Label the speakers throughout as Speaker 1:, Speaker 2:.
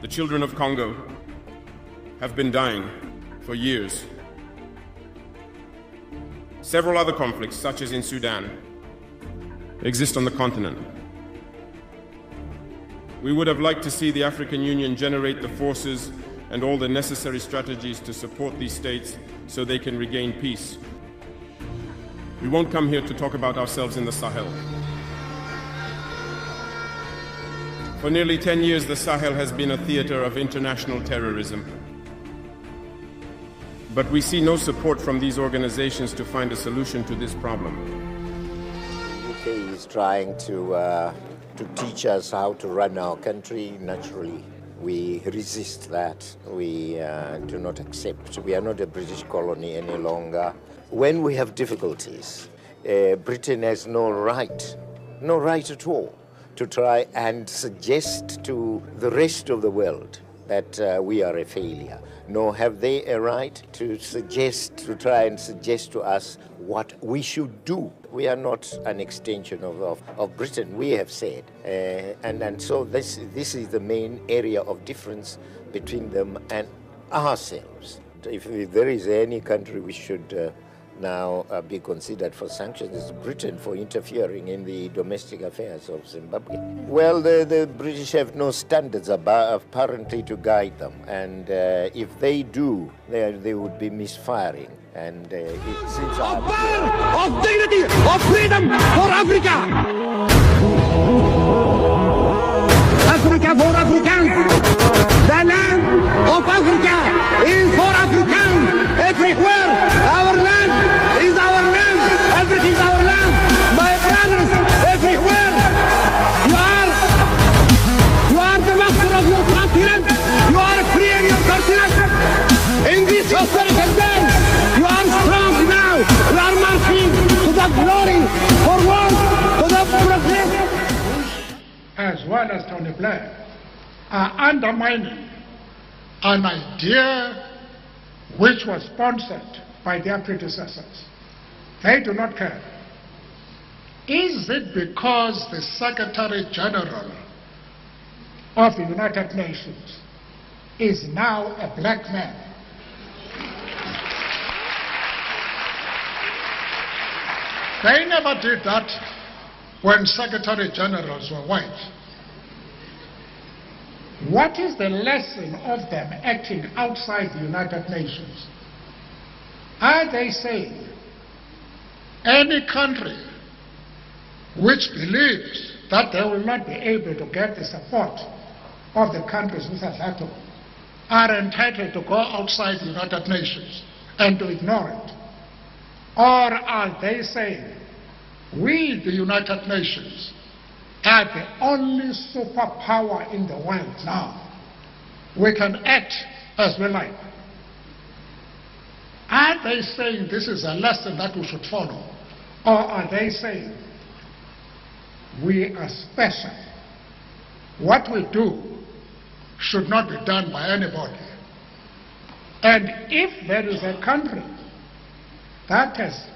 Speaker 1: The children of Congo have been dying for years. Several other conflicts, such as in Sudan, exist on the continent. We would have liked to see the African Union generate the forces and all the necessary strategies to support these states so they can regain peace. We won't come here to talk about ourselves in the Sahel. For nearly 10 years, the Sahel has been a theater of international terrorism. But we see no support from these organizations to find a solution to this problem.
Speaker 2: The UK is trying to teach us how to run our country. Naturally, we resist that. We do not accept. We are not a British colony any longer. When we have difficulties, Britain has no right at all, to try and suggest to the rest of the world that we are a failure. Nor have they a right to try and suggest to us what we should do. We are not an extension of Britain, we have said. And so this is the main area of difference between them and ourselves. If there is any country which should now be considered for sanctions, is Britain for interfering in the domestic affairs of Zimbabwe. Well, the British have no standards apparently to guide them, and if they do, they would be misfiring. And it seems
Speaker 3: of power, of dignity, of freedom for Africa! Africa for Africans! The land of Africa is for Africans everywhere! Our land is our land! Everything is our land! My brothers everywhere! You are the master of your continent! You are free in your continent! In this historical day, you are strong now! You are marching to the glory, forward, to the progress!
Speaker 4: As well as Tony Blair, are undermining an idea which was sponsored by their predecessors. They do not care. Is it because the Secretary General of the United Nations is now a black man? They never did that when Secretary Generals were white. What is the lesson of them acting outside the United Nations? Are they saying any country which believes that they will not be able to get the support of the countries with a veto are entitled to go outside the United Nations and to ignore it? Or are they saying we, the United Nations, are the only superpower in the world now? We can act as we like. Are they saying this is a lesson that we should follow? Or are they saying we are special? What we do should not be done by anybody. And if there is a country that has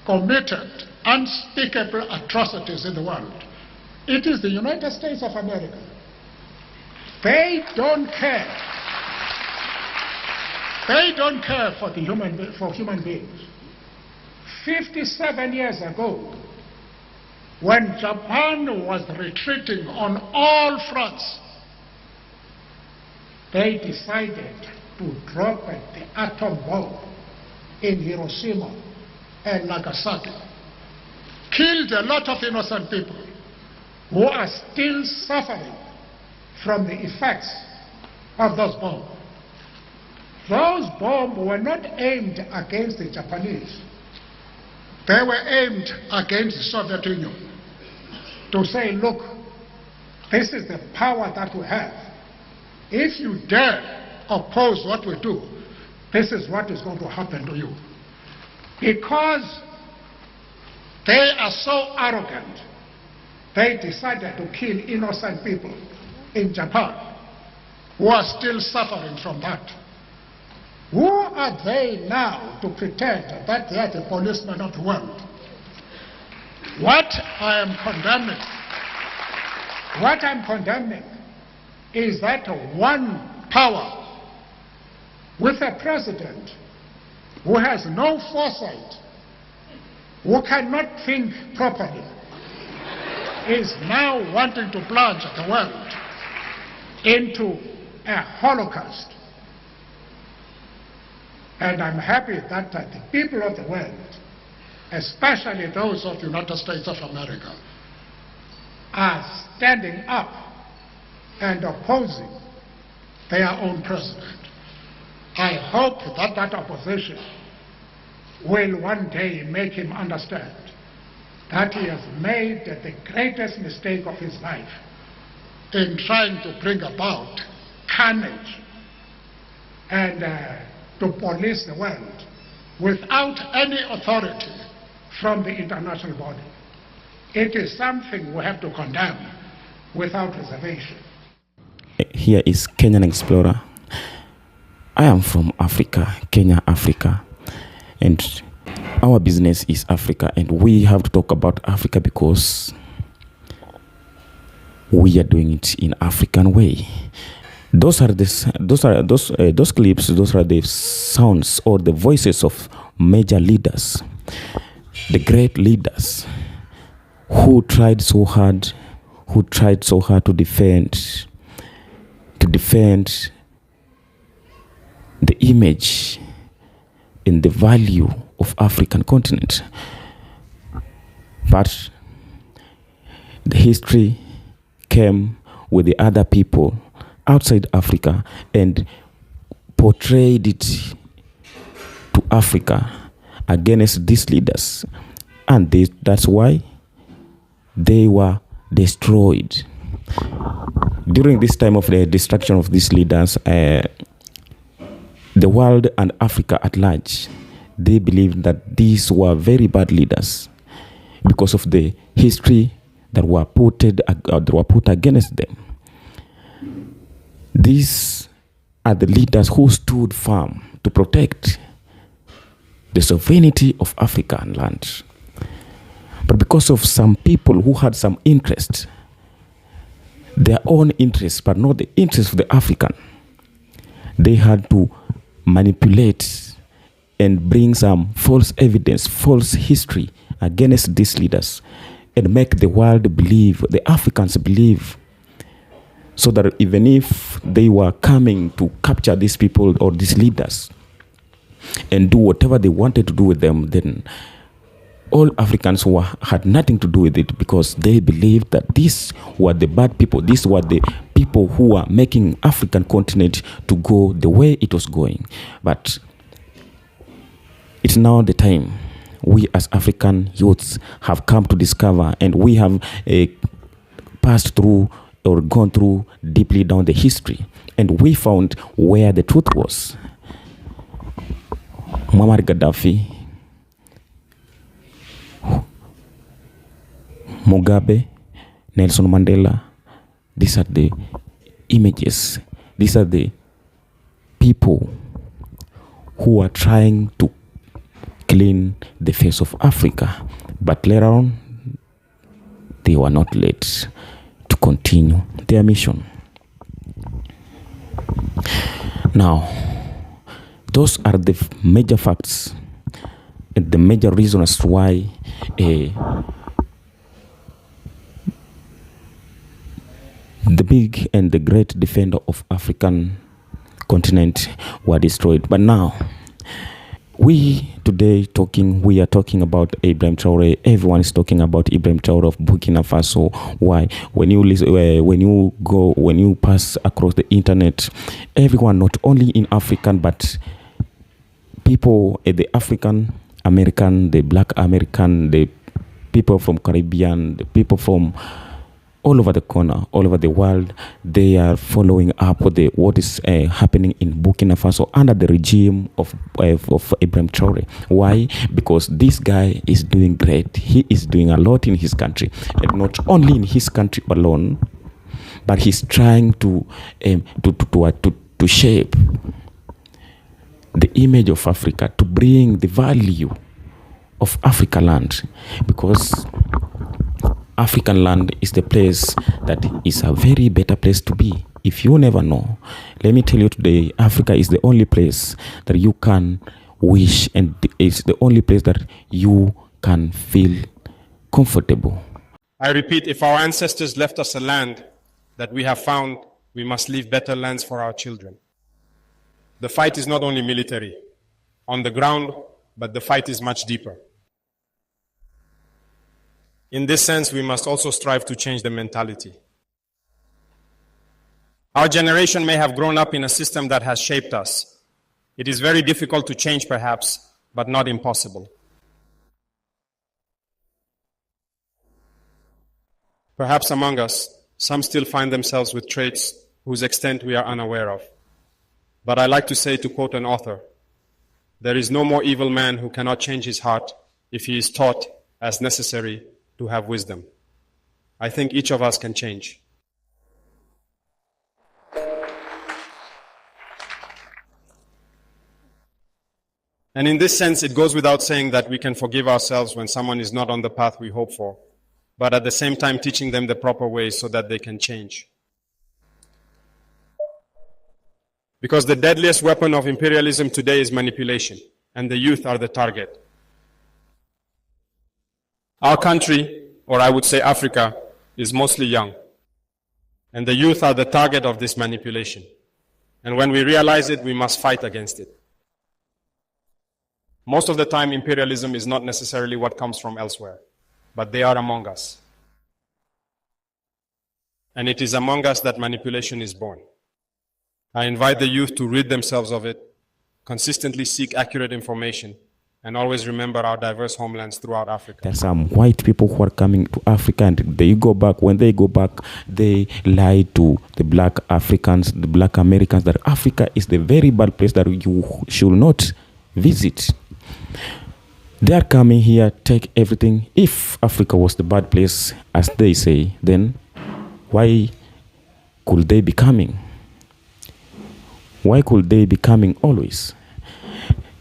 Speaker 4: committed unspeakable atrocities in the world, it is the United States of America. They don't care. They don't care for human beings. 57 years ago, when Japan was retreating on all fronts, they decided to drop the atom bomb in Hiroshima and Nagasaki. Killed a lot of innocent people who are still suffering from the effects of those bombs. Those bombs were not aimed against the Japanese. They were aimed against the Soviet Union to say, look, this is the power that we have. If you dare oppose what we do, this is what is going to happen to you. Because they are so arrogant, they decided to kill innocent people in Japan who are still suffering from that. Who are they now to pretend that they are the policemen of the world? What I'm condemning is that one power with a president who has no foresight, who cannot think properly, is now wanting to plunge the world into a holocaust. And I'm happy that the people of the world, especially those of the United States of America, are standing up and opposing their own president. I hope that that opposition will one day make him understand that he has made the greatest mistake of his life in trying to bring about carnage and to police the world without any authority from the international body. It is something we have to condemn without reservation.
Speaker 5: Here is Kenyan Explorer. I am from Africa, Kenya, Africa, and our business is Africa, and we have to talk about Africa because we are doing it in African way. Those clips, those are the sounds or the voices of major leaders, the great leaders who tried so hard to defend the image and the value of African continent. But the history came with the other people outside Africa and portrayed it to Africa against these leaders, and that's why they were destroyed. During this time of the destruction of these leaders, the world and Africa at large, they believed that these were very bad leaders because of the history that were put against them. These are the leaders who stood firm to protect the sovereignty of African land. But because of some people who had some interest, their own interests, but not the interests of the African, they had to manipulate and bring some false evidence, false history against these leaders and make the world believe, the Africans believe, so that even if they were coming to capture these people or these leaders and do whatever they wanted to do with them, then all Africans had nothing to do with it, because they believed that these were the bad people. These were the people who were making African continent to go the way it was going. But it's now the time we as African youths have come to discover, and we have passed through or gone through deeply down the history, and we found where the truth was. Muammar Gaddafi, Mugabe, Nelson Mandela, these are the images, these are the people who are trying to clean the face of Africa, but later on they were not let to continue their mission. Now, those are the major facts and the major reasons why the big and the great defender of African continent were destroyed. But now, we are talking about Ibrahim Traore. Everyone is talking about Ibrahim Traore of Burkina Faso. Why? When you pass across the internet, everyone, not only in African, but people, the African American, the Black American, the people from Caribbean, the people from all over the corner, all over the world, they are following up with what is happening in Burkina Faso under the regime of Ibrahim Traore. Why? Because this guy is doing great. He is doing a lot in his country, and not only in his country alone, but he's trying to shape the image of Africa, to bring the value of Africa land, because African land is the place that is a very better place to be. if you never know, let me tell you today, Africa is the only place that you can wish, and it's the only place that you can feel comfortable.
Speaker 1: I repeat, if our ancestors left us a land that we have found, we must leave better lands for our children. The fight is not only military, on the ground, but the fight is much deeper. In this sense, we must also strive to change the mentality. Our generation may have grown up in a system that has shaped us. It is very difficult to change, perhaps, but not impossible. Perhaps among us, some still find themselves with traits whose extent we are unaware of. But I like to say, to quote an author, there is no more evil man who cannot change his heart if he is taught, as necessary, to have wisdom. I think each of us can change. And in this sense, it goes without saying that we can forgive ourselves when someone is not on the path we hope for, but at the same time teaching them the proper ways so that they can change. Because the deadliest weapon of imperialism today is manipulation, and the youth are the target. Our country, or I would say Africa, is mostly young, and the youth are the target of this manipulation. And when we realize it, we must fight against it. Most of the time, imperialism is not necessarily what comes from elsewhere, but they are among us. And it is among us that manipulation is born. I invite the youth to rid themselves of it, consistently seek accurate information, and always remember our diverse homelands throughout Africa.
Speaker 5: There are some white people who are coming to Africa, and they go back. When they go back, they lie to the black Africans, the black Americans, that Africa is the very bad place that you should not visit. They are coming here, take everything. If Africa was the bad place, as they say, then why could they be coming? Why could they be coming always?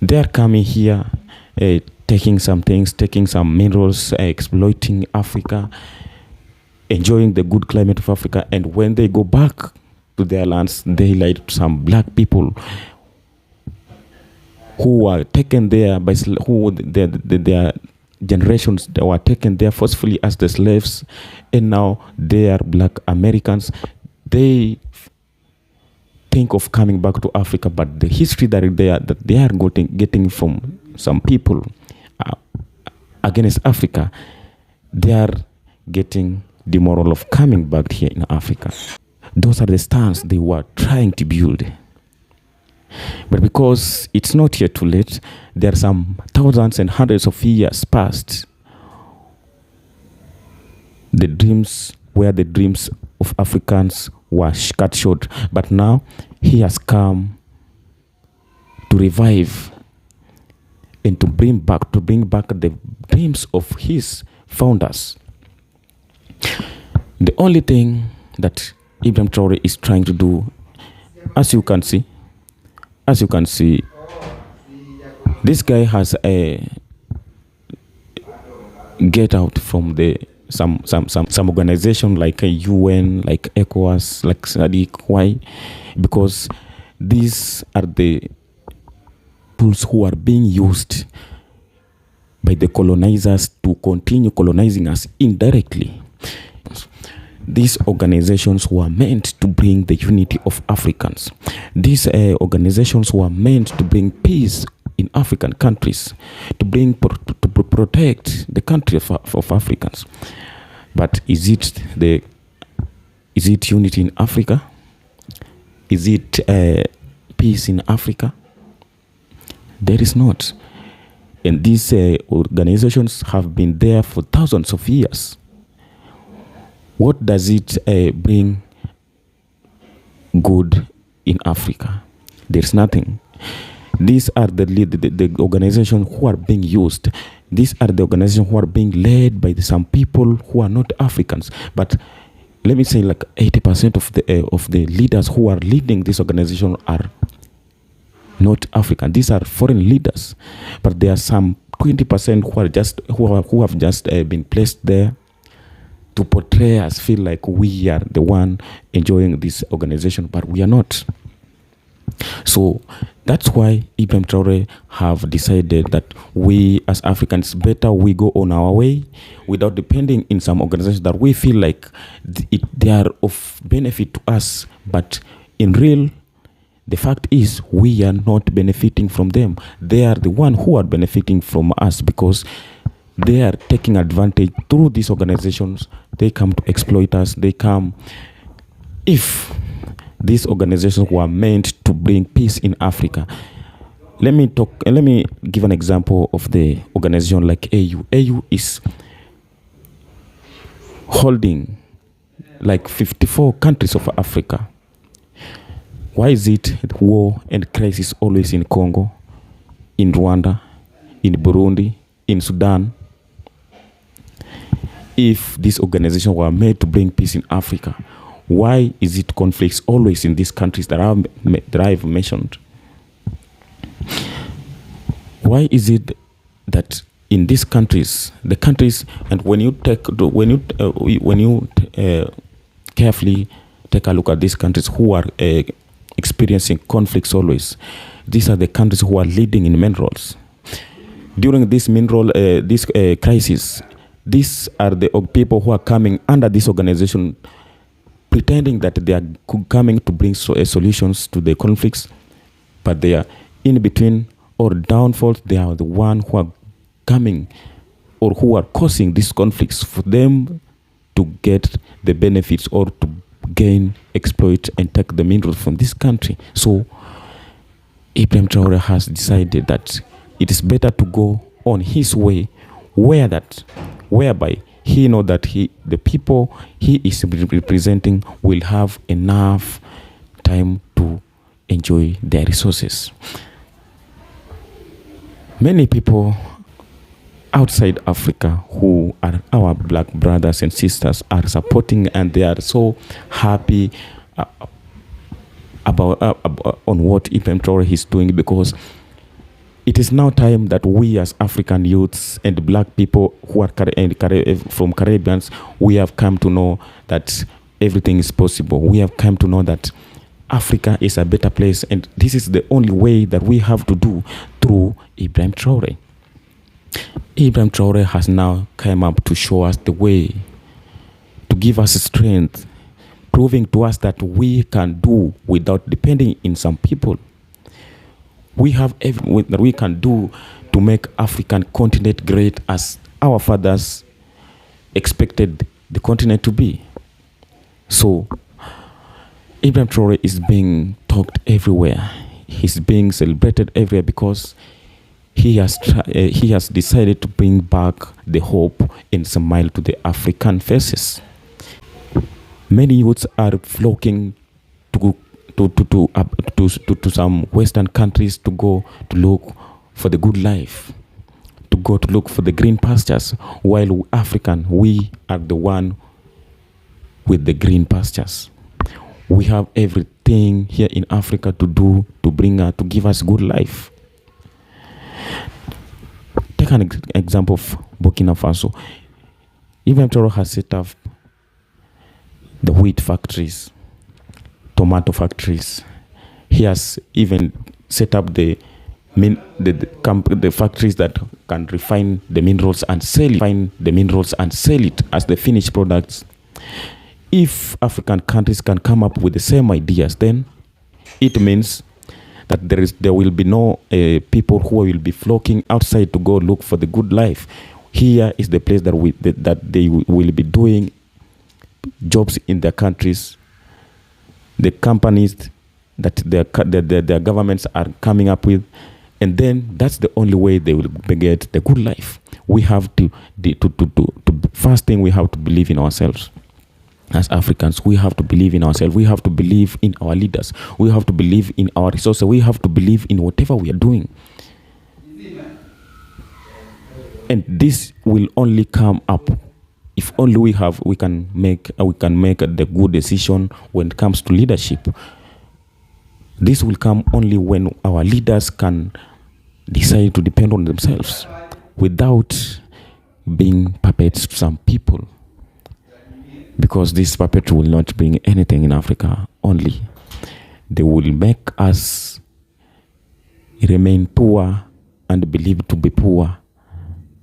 Speaker 5: They are coming here, taking some things, taking some minerals, exploiting Africa, enjoying the good climate of Africa. And when they go back to their lands, they lie to some black people who were taken there by their generations, they were taken there forcefully as the slaves, and now they are black Americans. They think of coming back to Africa, but the history that they are getting from some people against Africa, they are getting the moral of coming back here in Africa. Those are the stands they were trying to build. But because it's not yet too late, there are some thousands and hundreds of years past. The dreams of Africans were cut short, but now he has come to revive and to bring back the dreams of his founders. The only thing that Ibrahim Traore is trying to do, as you can see, this guy has a get out from some organization like a UN, like ECOWAS, like SADC. Why? Because these are the tools who are being used by the colonizers to continue colonizing us indirectly. These organizations were meant to bring the unity of Africans. These organizations were meant to bring peace in African countries, to protect the country of Africans. But is it unity in Africa? Is it peace in Africa? There is not. And these organizations have been there for thousands of years. What does it bring good in Africa? There's nothing. These are the organizations who are being used. These are the organizations who are being led by some people who are not Africans. But let me say, like 80% of the leaders who are leading this organization are not African. These are foreign leaders. But there are some 20% who have just been placed there to portray us, feel like we are the one enjoying this organization, but we are not. So that's why Ibrahim Traore have decided that we as Africans, better we go on our way without depending in some organizations that we feel like they are of benefit to us, but in real, the fact is we are not benefiting from them. They are the one who are benefiting from us, because they are taking advantage through these organizations. They come to exploit us. They come, if these organizations were meant to bring peace in Africa. Let me give an example of the organization like AU. AU is holding like 54 countries of Africa. Why is it war and crisis always in Congo, in Rwanda, in Burundi, in Sudan? If these organizations were made to bring peace in Africa, why is it conflicts always in these countries that I've mentioned? Why is it that in these countries, and when you carefully take a look at these countries who are experiencing conflicts always, these are the countries who are leading in minerals. During this crisis, these are the people who are coming under this organization, pretending that they are coming to bring solutions to the conflicts, but they are in between or downfalls. They are the one who are coming or who are causing these conflicts for them to get the benefits or to gain, exploit, and take the minerals from this country. So Ibrahim Traore has decided that it is better to go on his way, whereby he knows that the people he is representing will have enough time to enjoy their resources. Many people outside Africa who are our black brothers and sisters are supporting, and they are so happy on what Ibrahim Traore is doing, because it is now time that we as African youths and black people who are from Caribbeans, we have come to know that everything is possible. We have come to know that Africa is a better place, and this is the only way that we have to do through Ibrahim Traore. Ibrahim Traore has now come up to show us the way, to give us strength, proving to us that we can do without depending in some people. We have everything that we can do to make African continent great as our fathers expected the continent to be. So Ibrahim Traore is being talked everywhere. He's being celebrated everywhere because he has decided to bring back the hope and smile to the African faces. Many youths are flocking to some Western countries to go to look for the good life, to go to look for the green pastures, while African, we are the one with the green pastures. We have everything here in Africa to do, to give us good life. Take an example of Burkina Faso. Ibrahim Traore has set up the wheat factories, tomato factories. He has even set up the factories that can refine the minerals and sell it as the finished products. If African countries can come up with the same ideas, then it means that there will be no people who will be flocking outside to go look for the good life. Here is the place that they will be doing jobs in their countries. The companies that their governments are coming up with, and then that's the only way they will get the good life. We have to first thing, we have to believe in ourselves. As Africans, we have to believe in ourselves. We have to believe in our leaders. We have to believe in our resources. We have to believe in whatever we are doing. And this will only come up if only we can make the good decision when it comes to leadership. This will come only when our leaders can decide to depend on themselves without being puppets to some people. because this puppet will not bring anything in Africa. Only they will make us remain poor and believe to be poor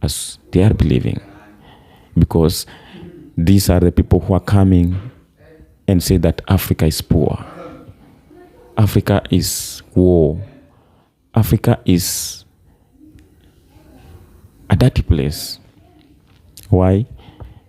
Speaker 5: as they are believing, because these are the people who are coming and say that Africa is poor, Africa is war, Africa is a dirty place. Why?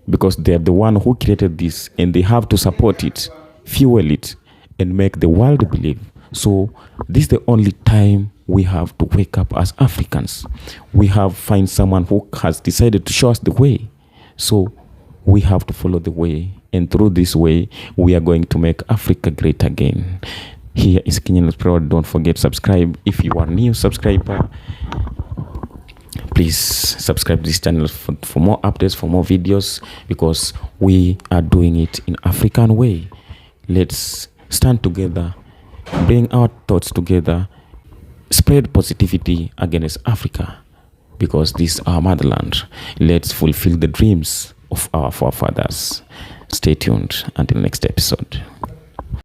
Speaker 5: Because they are the one who created this, and they have to support it, fuel it, and make the world believe. So this is the only time we have to wake up as Africans. We have find someone who has decided to show us the way. So we have to follow the way, and through this way, we are going to make Africa great again. Here is Kenyan Traore. Don't forget subscribe. If you are new subscriber, please subscribe this channel for more updates, for more videos, because we are doing it in African way. Let's stand together, bring our thoughts together, spread positivity against Africa, because this is our motherland. Let's fulfill the dreams of our forefathers. Stay tuned until next episode.